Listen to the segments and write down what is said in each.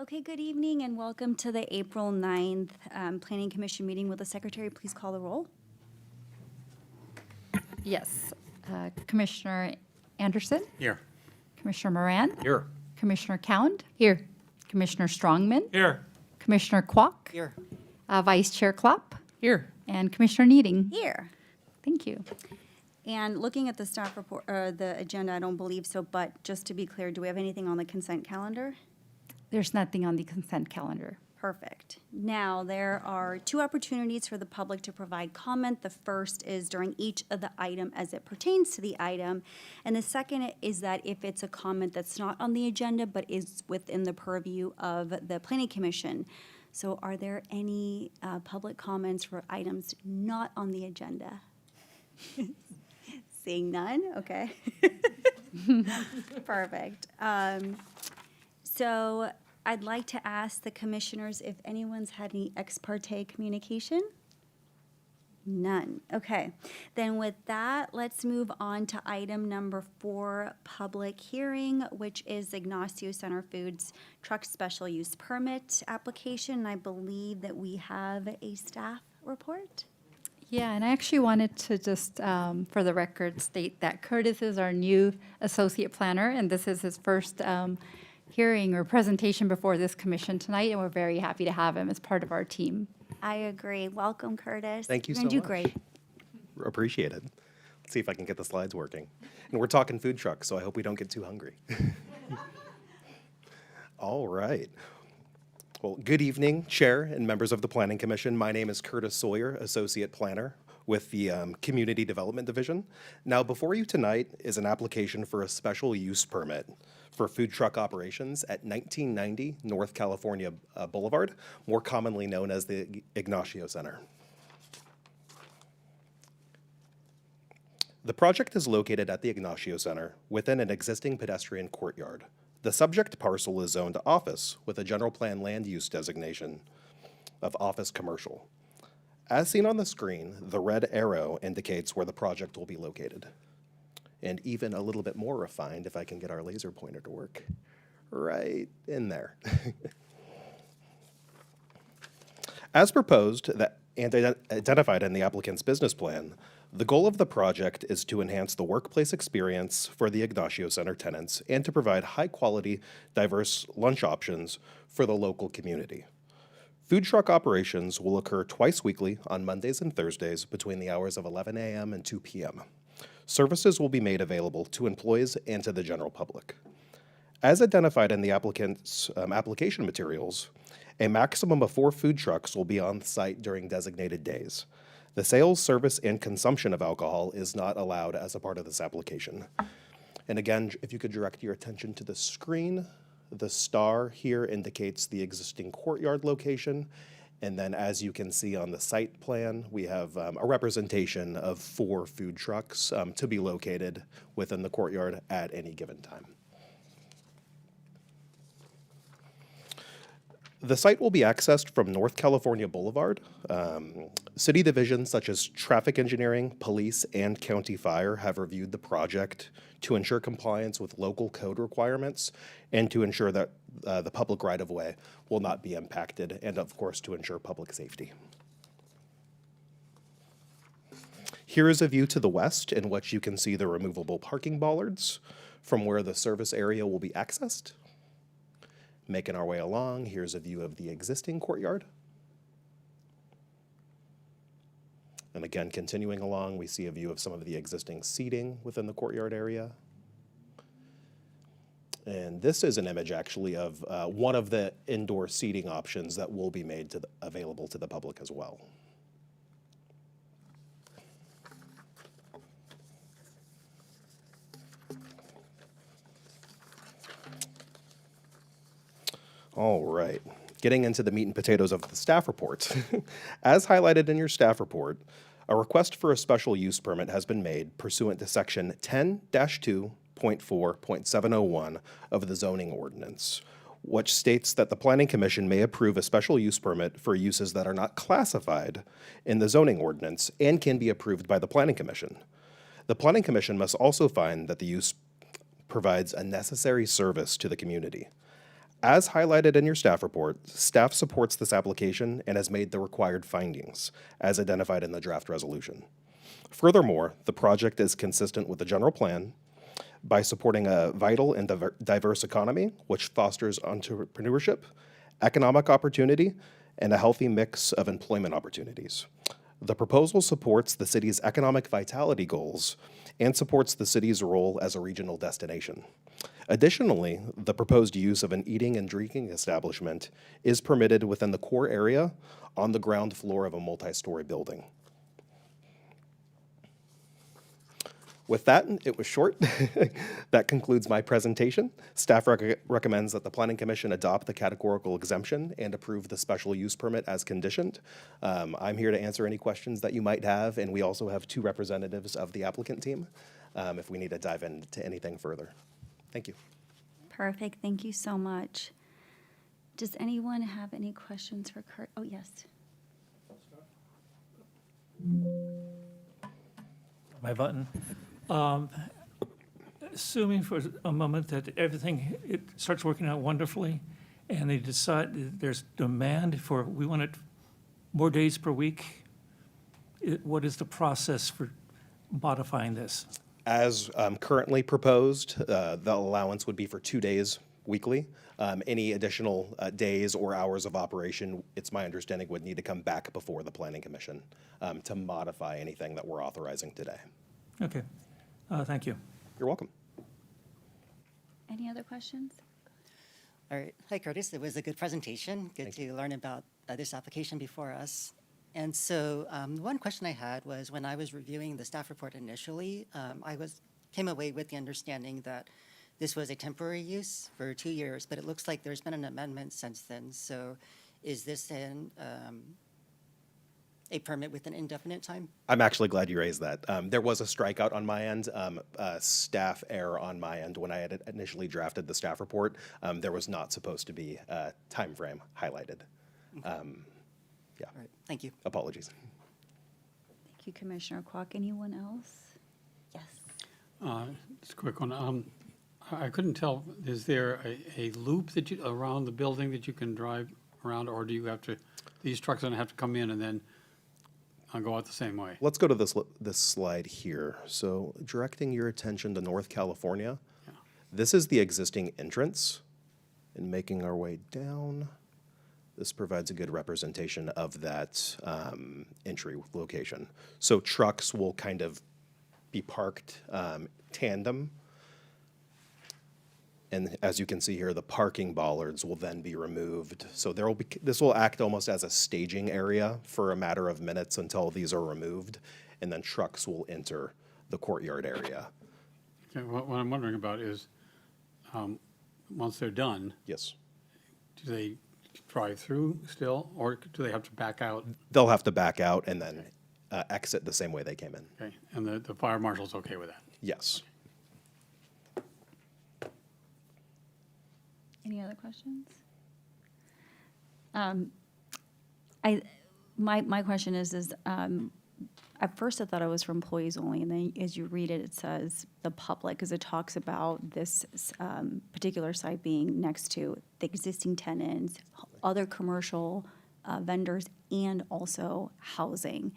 Okay, good evening and welcome to the April 9th Planning Commission meeting. Will the secretary please call the roll? Yes. Commissioner Anderson? Here. Commissioner Moran? Here. Commissioner Cound? Here. Commissioner Strongman? Here. Commissioner Kwok? Here. Vice Chair Klopp? Here. And Commissioner Needing? Here. Thank you. And looking at the staff report, the agenda, I don't believe so, but just to be clear, do we have anything on the consent calendar? There's nothing on the consent calendar. Perfect. Now, there are two opportunities for the public to provide comment. The first is during each of the item as it pertains to the item. And the second is that if it's a comment that's not on the agenda but is within the purview of the Planning Commission. So are there any public comments for items not on the agenda? Seeing none, okay. Perfect. So I'd like to ask the commissioners if anyone's had any ex parte communication. None. Okay. Then with that, let's move on to item number 4, public hearing, which is Ignacio Center Foods Truck Special Use Permit application. I believe that we have a staff report. Yeah, and I actually wanted to just, for the record, state that Curtis is our new associate planner, and this is his first hearing or presentation before this commission tonight, and we're very happy to have him as part of our team. I agree. Welcome, Curtis. Thank you so You're much. gonna do great. Appreciate it. Let's see if I can get the slides working. And we're talking food trucks, so I hope we don't get too hungry. All right. Well, good evening, Chair and members of the Planning Commission. My name is Curtis Sawyer, Associate Planner with the Community Development Division. Now, before you tonight is an application for a special use permit for food truck operations at 1990 North California Boulevard, more commonly known as the Ignacio Center. The project is located at the Ignacio Center within an existing pedestrian courtyard. The subject parcel is zoned office with a general plan land use designation of office commercial. As seen on the screen, the red arrow indicates where the project will be located. And even a little bit more refined, if I can get our laser pointer to work, right in there. As proposed and identified in the applicant's business plan, the goal of the project is to enhance the workplace experience for the Ignacio Center tenants and to provide high-quality, diverse lunch options for the local community. Food truck operations will occur twice weekly on Mondays and Thursdays between the hours of 11 a.m. and 2 p.m. Services will be made available to employees and to the general public. As identified in the applicant's application materials, a maximum of 4 food trucks will be on site during designated days. The sales, service, and consumption of alcohol is not allowed as a part of this application. And again, if you could direct your attention to the screen, the star here indicates the existing courtyard location. And then as you can see on the site plan, we have a representation of 4 food trucks to be located within the courtyard at any given time. The site will be accessed from North California Boulevard. City divisions such as traffic engineering, police, and county fire have reviewed the project to ensure compliance with local code requirements and to ensure that the public right-of-way will not be impacted, and of course to ensure public safety. Here is a view to the west in which you can see the removable parking bollards from where the service area will be accessed. Making our way along, here's a view of the existing courtyard. And again, continuing along, we see a view of some of the existing seating within the courtyard area. And this is an image actually of one of the indoor seating options that will be made available to the public as well. All right, getting into the meat and potatoes of the staff report. As highlighted in your staff report, a request for a special use permit has been made pursuant to section 10-2.4.701 of the zoning ordinance, which states that the Planning Commission may approve a special use permit for uses that are not classified in the zoning ordinance and can be approved by the Planning Commission. The Planning Commission must also find that the use provides a necessary service to the community. As highlighted in your staff report, staff supports this application and has made the required findings, as identified in the draft resolution. Furthermore, the project is consistent with the general plan by supporting a vital and diverse economy, which fosters entrepreneurship, economic opportunity, and a healthy mix of employment opportunities. The proposal supports the city's economic vitality goals and supports the city's role as a regional destination. Additionally, the proposed use of an eating and drinking establishment is permitted within the core area on the ground floor of a multi-story building. With that, it was short. That concludes my presentation. Staff recommends that the Planning Commission adopt the categorical exemption and approve the special use permit as conditioned. I'm here to answer any questions that you might have, and we also have 2 representatives of the applicant team if we need to dive into anything further. Thank you. Perfect. Thank you so much. Does anyone have any questions for Kurt? Oh, yes. My button. Assuming for a moment that everything, it starts working out wonderfully, and they decide that there's demand for, we want it more days per week, what is the process for modifying this? As currently proposed, the allowance would be for 2 days weekly. Any additional days or hours of operation, it's my understanding, would need to come back before the Planning Commission to modify anything that we're authorizing today. Okay, thank you. You're welcome. Any other questions? All right. Hi, Curtis. It was a good presentation. Good to learn about this application before us. And so one question I had was when I was reviewing the staff report initially, came away with the understanding that this was a temporary use for 2 years, but it looks like there's been an amendment since then. So is this a permit with an indefinite time? I'm actually glad you raised that. There was a strikeout on my end, staff error on my end when I had initially drafted the staff report. There was not supposed to be a time frame highlighted. Yeah, All right. Thank you. apologies. Thank you, Commissioner Kwok. Anyone else? Yes. Just a quick one. I couldn't tell, is there a loop that you, around the building that you can drive around, or do you have to, these trucks are gonna have to come in and then go out the same way? Let's go to this slide here. So directing your attention to North California, Yeah. this is the existing entrance, and making our way down. This provides a good representation of that entry location. So trucks will kind of be parked tandem. And as you can see here, the parking bollards will then be removed. So this will act almost as a staging area for a matter of minutes until these are removed, and then trucks will enter the courtyard area. Okay, what I'm wondering about is, once they're done, Yes. do they drive through still, or do they have to back out? They'll have to back out and then exit the same way they came in. Okay, and the fire marshal's okay with that? Yes. Any other questions? My question is, at first I thought it was for employees only, and then as you read it, it says the public, because it talks about this particular site being next to the existing tenants, other commercial vendors, and also housing.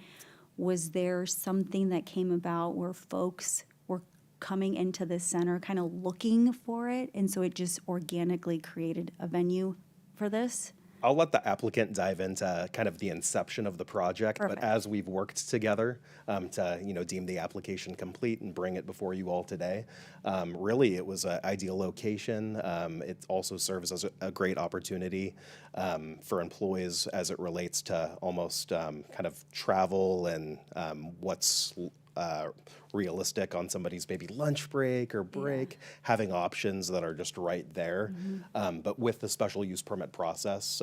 Was there something that came about where folks were coming into this center kind of looking for it, and so it just organically created a venue for this? I'll let the applicant dive into kind of the inception of the project, Perfect. but as we've worked together to deem the application complete and bring it before you all today, really it was an ideal location. It also serves as a great opportunity for employees as it relates to almost kind of travel and what's realistic on somebody's maybe lunch break or break, having options that are just right there. But with the special use permit process,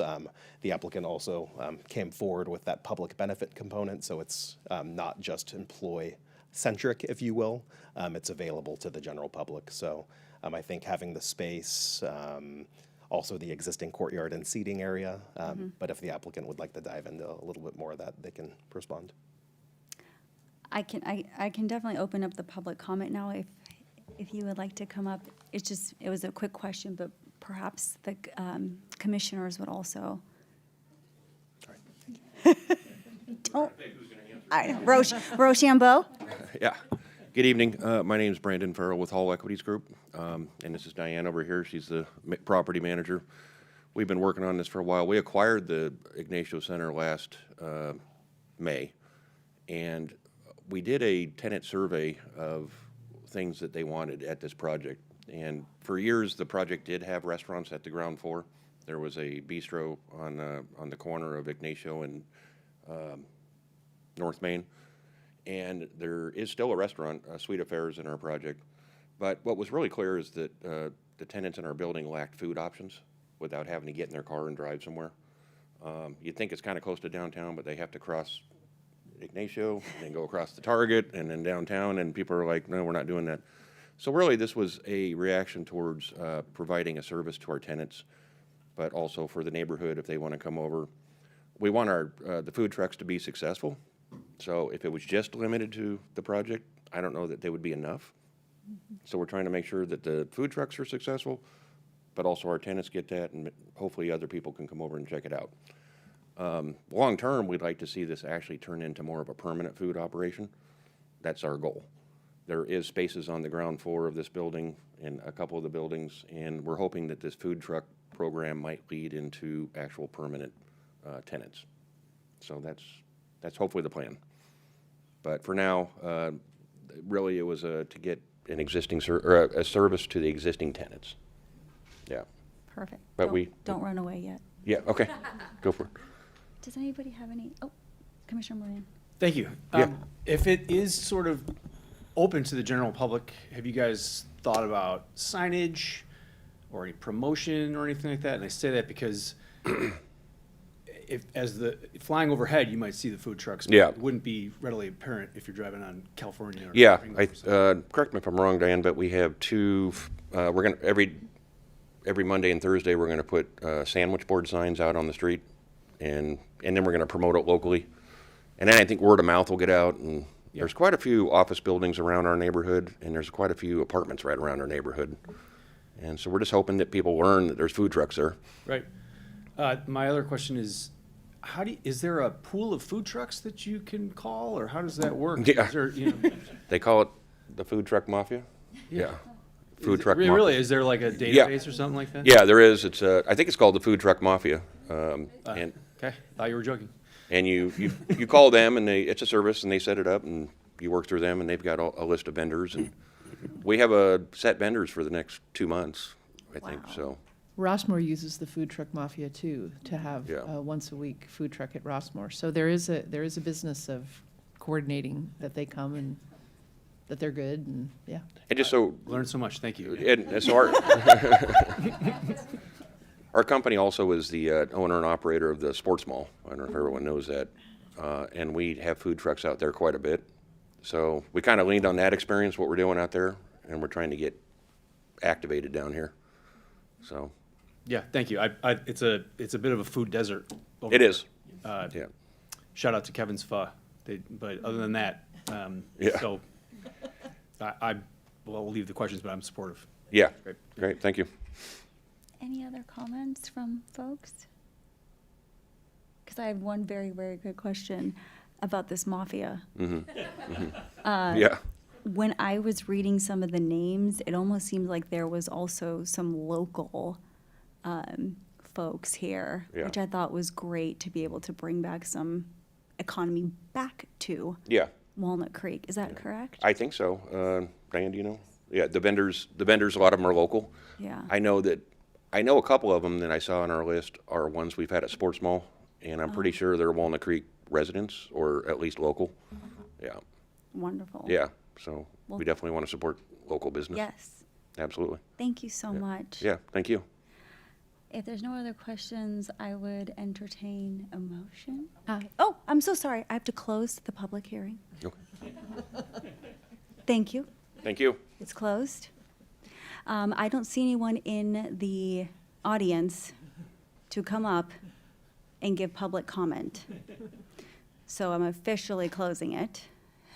the applicant also came forward with that public benefit component, so it's not just employee-centric, if you will. It's available to the general public. So I think having the space, also the existing courtyard and seating area, but if the applicant would like to dive into a little bit more of that, they can respond. I can definitely open up the public comment now if you would like to come up. It was a quick question, but perhaps the commissioners would also. Don't. Rochambeau? Yeah. Good evening. My name is Brandon Farrell with Hall Equities Group, and this is Diane over here. She's the property manager. We've been working on this for a while. We acquired the Ignacio Center last May, and we did a tenant survey of things that they wanted at this project. And for years, the project did have restaurants at the ground floor. There was a bistro on the corner of Ignacio and North Main. And there is still a restaurant, Sweet Affairs, in our project. But what was really clear is that the tenants in our building lacked food options without having to get in their car and drive somewhere. You'd think it's kind of close to downtown, but they have to cross Ignacio, and then go across the Target, and then downtown, and people are like, no, we're not doing that. So really, this was a reaction towards providing a service to our tenants, but also for the neighborhood if they want to come over. We want the food trucks to be successful. So if it was just limited to the project, I don't know that they would be enough. So we're trying to make sure that the food trucks are successful, but also our tenants get that, and hopefully other people can come over and check it out. Long term, we'd like to see this actually turn into more of a permanent food operation. That's our goal. There is spaces on the ground floor of this building and a couple of the buildings, and we're hoping that this food truck program might lead into actual permanent tenants. So that's hopefully the plan. But for now, really it was to get an existing a service to the existing tenants. Yeah. Perfect. But Don't run away yet. Yeah, okay. Go for it. Does anybody have any? Oh, Commissioner Moran. Thank you. Yeah. If it is sort of open to the general public, have you guys thought about signage or any promotion or anything like that? And I say that because flying overhead, you might see the food trucks. But Yeah. It wouldn't be readily apparent if you're driving on California. Or Yeah, Ringo. correct me if I'm wrong, Diane, but we have two, we're gonna, every Monday and Thursday, we're gonna put sandwich board signs out on the street, and then we're gonna promote it locally. And then I think word of mouth will get out, and there's quite a few office buildings around our neighborhood, and there's quite a few apartments right around our neighborhood. And so we're just hoping that people learn that there's food trucks there. Right. My other question is, is there a pool of food trucks that you can call, or how does that work? Yeah. Is there, you know, They call it the food truck mafia? Yeah. Food truck really, mafia. really? Is there like a database or something like that? Yeah, there is. It's I think it's called the food truck mafia. And Okay, thought you were joking. And you call them, and it's a service, and they set it up, and you work through them, and they've got a list of vendors, and we have set vendors for the next 2 months, I think. Wow. So Rossmore uses the food truck mafia too, to have Yeah. once a week food truck at Rossmore. So there is a business of coordinating that they come and that they're good, and yeah. and just so Learned so much. Thank you. and so our company also is the owner and operator of the sports mall. I don't know if everyone knows that, and we have food trucks out there quite a bit. So we kind of leaned on that experience, what we're doing out there, and we're trying to get activated down here. So Yeah, thank you. It's a bit of a food desert. over it there. is. Yeah. Shout out to Kevin's Pho. But other than that, Yeah. so we'll leave the questions, but I'm supportive. Yeah. Great. Great. Thank you. Any other comments from folks? Because I have one very, very good question about this mafia. Yeah. When I was reading some of the names, it almost seemed like there was also some local folks here, Yeah. which I thought was great to be able to bring back some economy back to Yeah. Walnut Creek. Is that correct? I think so. Diane, do you know? Yeah, the vendors, a lot of them are local. Yeah. I know a couple of them that I saw on our list are ones we've had at Sports Mall, and I'm pretty sure they're Walnut Creek residents, or at least local. Yeah, Wonderful. yeah, so Well- we definitely want to support local business. Yes. Absolutely. Thank you so much. Yeah, thank you. If there's no other questions, I would entertain a motion. Uh, Oh, I'm so sorry. I have to close the public hearing. Okay. Thank you. Thank you. It's closed. I don't see anyone in the audience to come up and give public comment. So I'm officially closing it.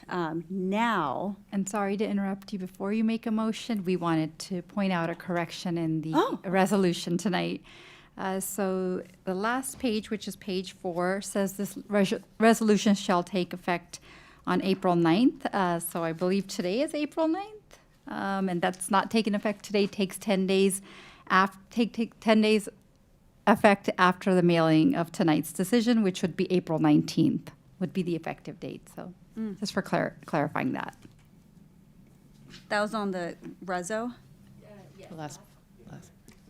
Now, And sorry to interrupt you, before you make a motion, we wanted to point out a correction in the Oh. resolution tonight. So the last page, which is page 4, says this resolution shall take effect on April 9th. So I believe today is April 9th. And that's not taking effect today, takes 10 days take 10 days effect after the mailing of tonight's decision, which would be April 19th, would be the effective date. So just for clarifying that. that was on the reso. Last.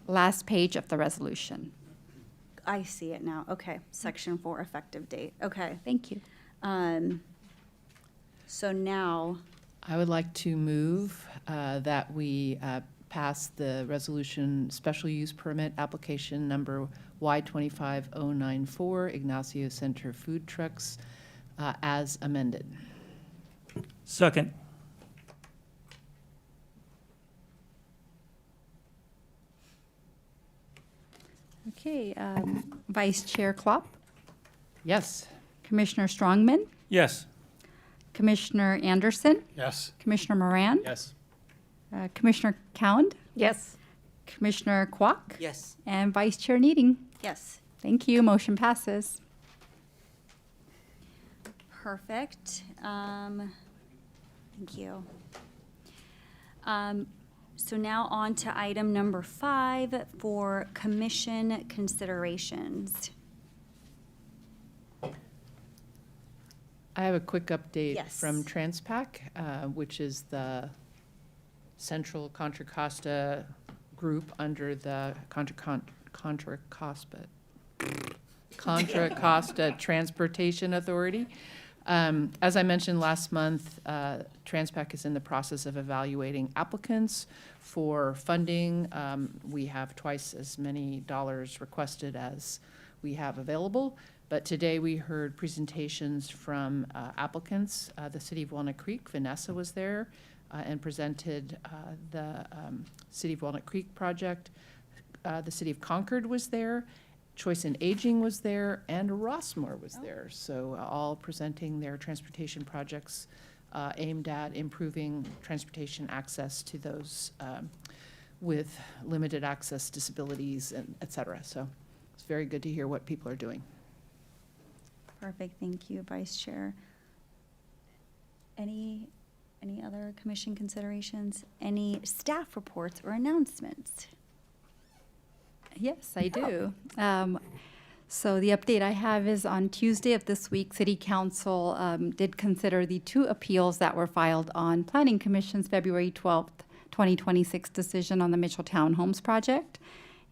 Last page of the resolution. I see it now. Okay, section 4, effective date. Okay. Thank you. So now, I would like to move that we pass the resolution special use permit application number Y25094 Ignacio Center Food Trucks as amended. Second. Okay, Vice Chair Klopp, Yes. Commissioner Strongman, Yes. Commissioner Anderson, Yes. Commissioner Moran, Yes. Commissioner Cowan, Yes. Commissioner Kwok, Yes. and Vice Chair Needing. yes, Thank you. Motion passes. perfect. Thank you. So now on to item number 5 for commission considerations. I have a quick update Yes. from Transpac, which is the Central Contra Costa group under the Contra Costa Transportation Authority. As I mentioned last month, Transpac is in the process of evaluating applicants for funding. We have twice as many dollars requested as we have available. But today we heard presentations from applicants. The City of Walnut Creek, Vanessa was there and presented the City of Walnut Creek project. The City of Concord was there. Choice in Aging was there, and Rossmore was there. So all presenting their transportation projects aimed at improving transportation access to those with limited access disabilities, and et cetera. So it's very good to hear what people are doing. Perfect, thank you, Vice Chair. Any other commission considerations? Any staff reports or announcements? Yes, I do. So the update I have is on Tuesday of this week, City Council did consider the 2 appeals that were filed on Planning Commission's February 12th, 2026 decision on the Mitchell Townhomes project.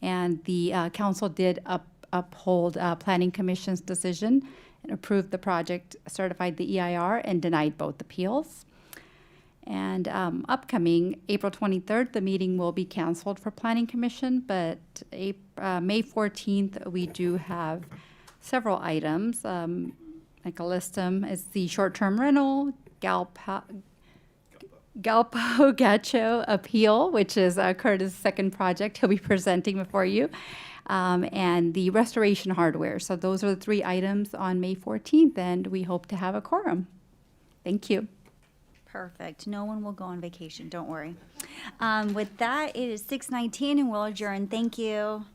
And the council did uphold Planning Commission's decision and approved the project, certified the EIR, and denied both appeals. And upcoming April 23rd, the meeting will be canceled for Planning Commission, but May 14th, we do have several items. I can list them. It's the short-term rental, Galpo Gacho appeal, which is Curtis' second project he'll be presenting before you, and the restoration hardware. So those are the 3 items on May 14th, and we hope to have a quorum. Thank you. Perfect. No one will go on vacation, don't worry. With that, it is 6:19 and we'll adjourn. Thank you.